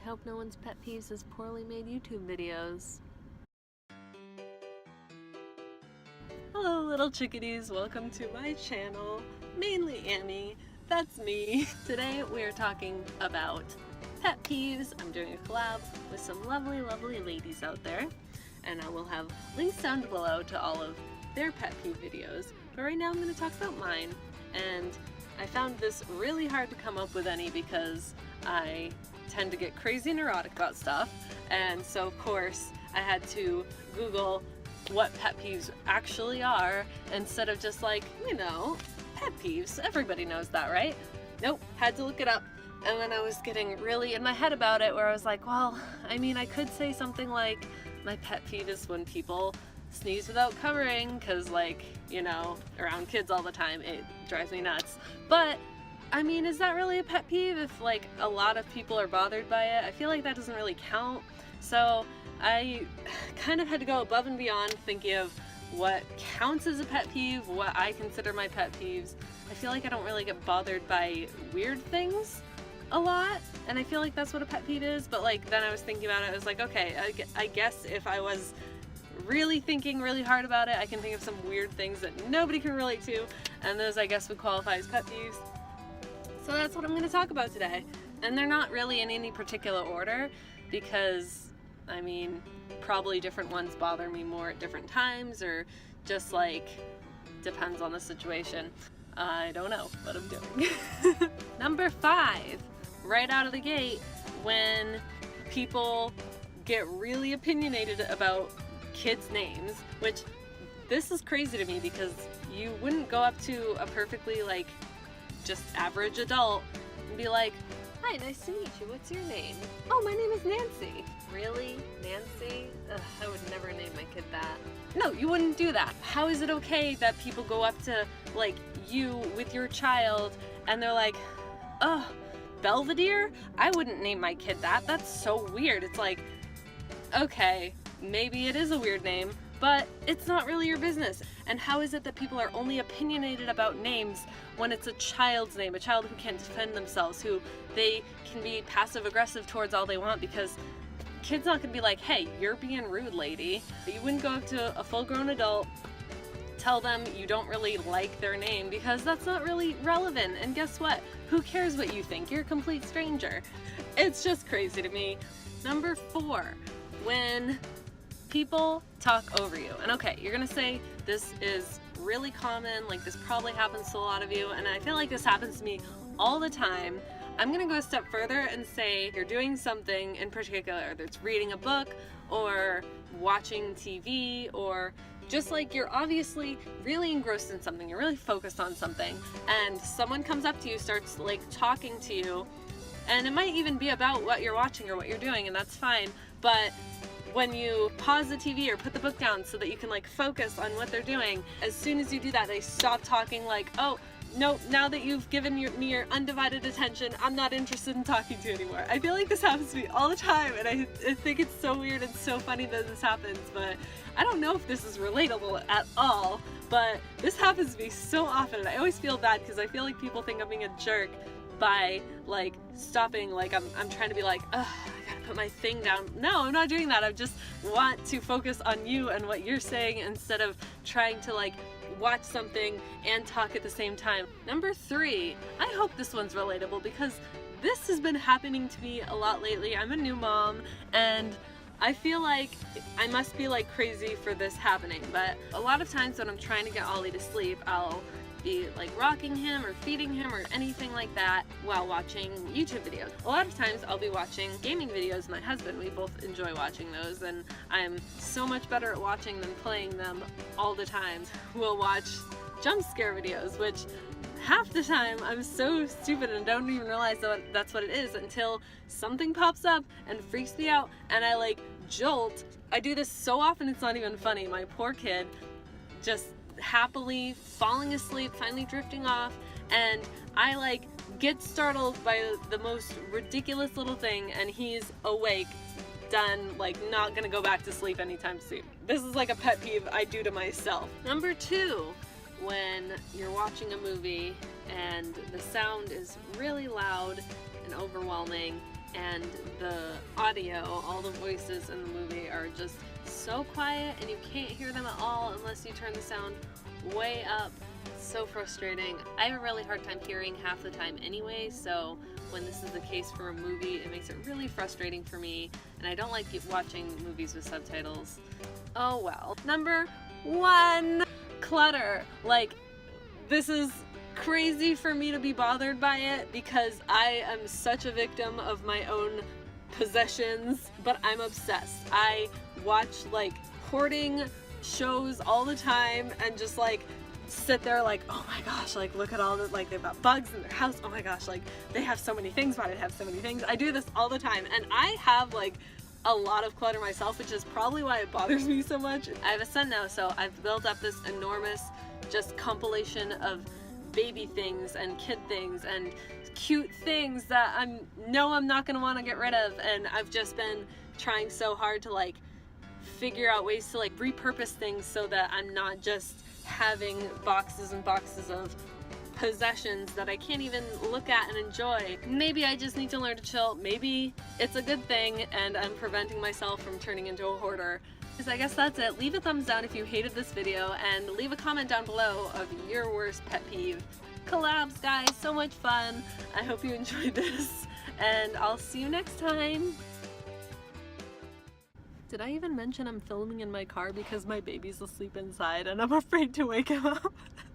hope no one's pet peeves is poorly made YouTube videos. Hello little chickadees, welcome to my channel, MainelyAmmi, that's me. Today we are talking about pet peeves. I'm doing a collab with some lovely ladies out there, and I will have links down below to all of their pet peeve videos. But right now I'm going to talk about mine, and I found this really hard to come up with any because I tend to get crazy neurotic about stuff, and so of course I had to Google what pet peeves actually are instead of just like, you know, pet peeves. Everybody knows that, right? Nope, had to look it up. And then I was getting really in my head about it where I was like, well, I mean, I could say something like, my pet peeve is when people sneeze without covering, because like, you know, around kids all the time, it drives me nuts. But I mean, is that really a pet peeve if like a lot of people are bothered by it? I feel like that doesn't really count. So I kind of had to go above and beyond thinking of what counts as a pet peeve, what I consider my pet peeves. I feel like I don't really get bothered by weird things a lot, and I feel like that's what a pet peeve is. But like then I was thinking about it, I was like, okay, I guess if I was really thinking really hard about it, I can think of some weird things that nobody can relate to, and those I guess would qualify as pet peeves. So that's what I'm going to talk about today. And they're not really in any particular order because, I mean, probably different ones bother me more at different times, or just like depends on the situation. I don't know what I'm doing. Number 5, right out of the gate, when people get really opinionated about kids' names, which this is crazy to me because you wouldn't go up to a perfectly like just average adult and be like, hi, nice to meet you, what's your name? Oh, my name is Nancy. Really? Nancy? Ugh, I would never name my kid that. No, you wouldn't do that. How is it okay that people go up to like you with your child and they're like, oh, Belvedere? I wouldn't name my kid that. That's so weird. It's like, okay, maybe it is a weird name, but it's not really your business. And how is it that people are only opinionated about names when it's a child's name, a child who can't defend themselves, who they can be passive aggressive towards all they want, because kids not gonna be like, hey, you're being rude, lady. You wouldn't go up to a full-grown adult, tell them you don't really like their name, because that's not really relevant. And guess what? Who cares what you think? You're a complete stranger. It's just crazy to me. Number 4, when people talk over you. And okay, you're gonna say this is really common, like this probably happens to a lot of you, and I feel like this happens to me all the time. I'm gonna go a step further and say you're doing something in particular, whether it's reading a book or watching TV, or just like you're obviously really engrossed in something, you're really focused on something, and someone comes up to you, starts like talking to you, and it might even be about what you're watching or what you're doing, and that's fine, but when you pause the TV or put the book down so that you can like focus on what they're doing, as soon as you do that, they stop talking like, oh, no, now that you've given me your undivided attention, I'm not interested in talking to you anymore. I feel like this happens to me all the time, and I think it's so weird and so funny that this happens, but I don't know if this is relatable at all, but this happens to me so often, and I always feel bad because I feel like people think I'm being a jerk by like stopping, like I'm trying to be like, ugh, I gotta put my thing down. No, I'm not doing that. I just want to focus on you and what you're saying instead of trying to like watch something and talk at the same time. Number 3, I hope this one's relatable because this has been happening to me a lot lately. I'm a new mom, and I feel like I must be like crazy for this happening, but a lot of times when I'm trying to get Ollie to sleep, I'll be like rocking him or feeding him or anything like that while watching YouTube videos. A lot of times I'll be watching gaming videos with my husband. We both enjoy watching those, and I'm so much better at watching than playing them all the time. We'll watch jump scare videos, which half the time I'm so stupid and don't even realize that that's what it is until something pops up and freaks me out and I like jolt. I do this so often it's not even funny. My poor kid just happily falling asleep, finally drifting off, and I like get startled by the most ridiculous little thing, and he's awake, done, like not gonna go back to sleep anytime soon. This is like a pet peeve I do to myself. Number 2, when you're watching a movie and the sound is really loud and overwhelming and the audio, all the voices in the movie are just so quiet and you can't hear them at all unless you turn the sound way up. So frustrating. I have a really hard time hearing half the time anyway, so when this is the case for a movie, it makes it really frustrating for me, and I don't like watching movies with subtitles. Oh well. Number 1, clutter. Like, this is crazy for me to be bothered by it because I am such a victim of my own possessions, but I'm obsessed. I watch like hoarding shows all the time and just like sit there like, oh my gosh, like look at all the, like they've got bugs in their house, oh my gosh, like they have so many things, why did they have so many things? I do this all the time, and I have like a lot of clutter myself, which is probably why it bothers me so much. I have a son now, so I've built up this enormous just compilation of baby things and kid things and cute things that I'm not gonna want to get rid of, and I've just been trying so hard to like figure out ways to like repurpose things so that I'm not just having boxes and boxes of possessions that I can't even look at and enjoy. Maybe I just need to learn to chill. Maybe it's a good thing and I'm preventing myself from turning into a hoarder. So I guess that's it. Leave a thumbs down if you hated this video, and leave a comment down below of your worst pet peeve. Collabs, guys, so much fun. I hope you enjoyed this, and I'll see you next time. Did I even mention I'm filming in my car because my baby's asleep inside and I'm afraid to wake him up?